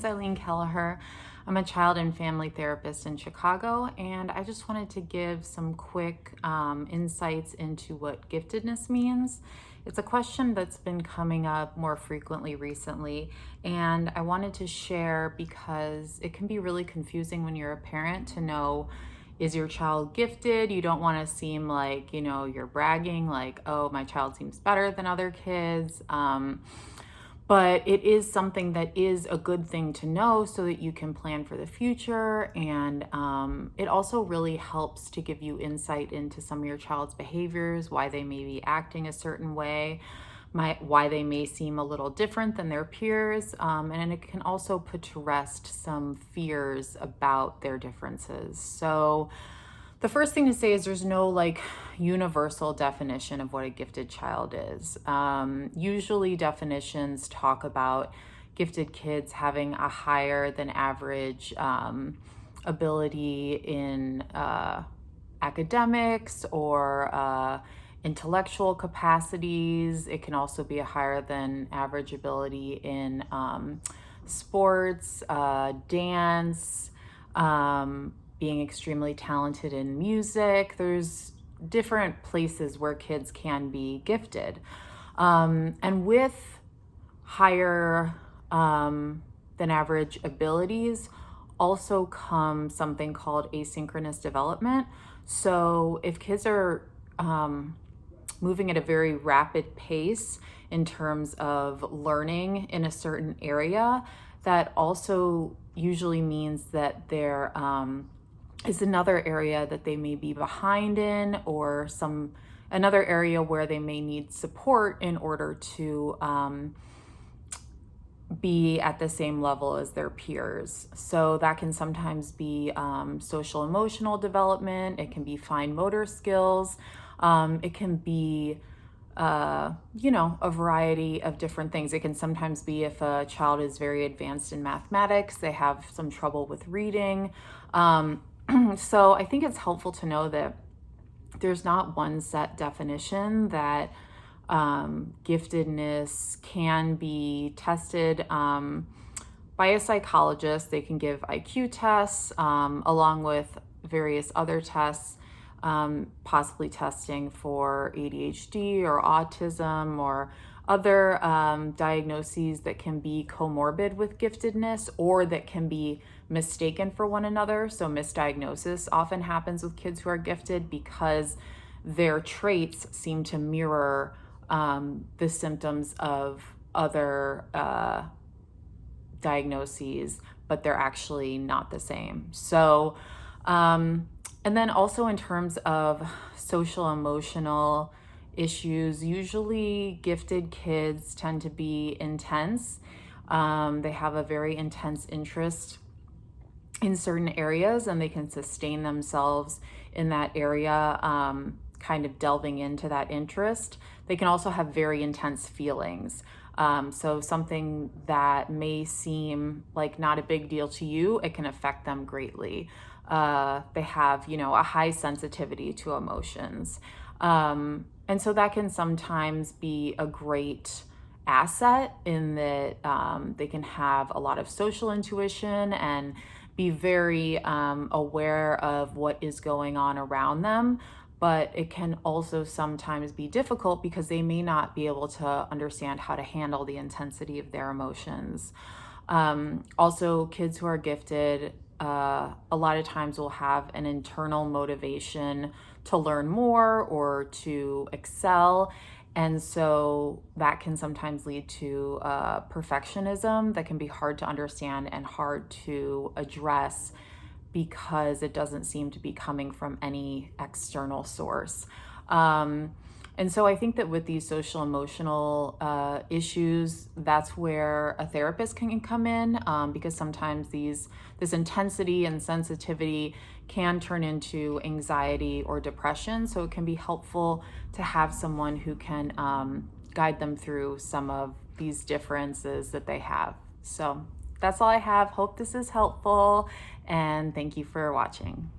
Eileen Kelleher. I'm a child and family therapist in Chicago, and I just wanted to give some quick insights into what giftedness means. It's a question that's been coming up more frequently recently, and I wanted to share because it can be really confusing when you're a parent to know, is your child gifted? You don't want to seem like, you're bragging, like, oh, my child seems better than other kids. But it is something that is a good thing to know so that you can plan for the future. And it also really helps to give you insight into some of your child's behaviors, why they may be acting a certain way, why they may seem a little different than their peers. And it can also put to rest some fears about their differences. So the first thing to say is there's no universal definition of what a gifted child is. Usually definitions talk about gifted kids having a higher than average ability in academics or intellectual capacities. It can also be a higher than average ability in sports, dance, being extremely talented in music. There's different places where kids can be gifted. And with higher than average abilities also come something called asynchronous development. So if kids are moving at a very rapid pace in terms of learning in a certain area, that also usually means that there is another area that they may be behind in, or another area where they may need support in order to be at the same level as their peers. So that can sometimes be social emotional development. It can be fine motor skills. It can be a variety of different things. It can sometimes be if a child is very advanced in mathematics, they have some trouble with reading. So I think it's helpful to know that there's not one set definition, that giftedness can be tested by a psychologist. They can give IQ tests along with various other tests, possibly testing for ADHD or autism or other diagnoses that can be comorbid with giftedness or that can be mistaken for one another. So misdiagnosis often happens with kids who are gifted because their traits seem to mirror the symptoms of other diagnoses, but they're actually not the same. So, and then also in terms of social emotional issues, usually gifted kids tend to be intense. They have a very intense interest in certain areas, and they can sustain themselves in that area, kind of delving into that interest. They can also have very intense feelings. So something that may seem like not a big deal to you, it can affect them greatly. They have, a high sensitivity to emotions. And so that can sometimes be a great asset in that they can have a lot of social intuition and be very aware of what is going on around them. But it can also sometimes be difficult because they may not be able to understand how to handle the intensity of their emotions. Also, kids who are gifted a lot of times will have an internal motivation to learn more or to excel. And so that can sometimes lead to perfectionism that can be hard to understand and hard to address because it doesn't seem to be coming from any external source. And so I think that with these social emotional issues, that's where a therapist can come in, because sometimes this intensity and sensitivity can turn into anxiety or depression. So it can be helpful to have someone who can guide them through some of these differences that they have. So that's all I have. Hope this is helpful, and thank you for watching.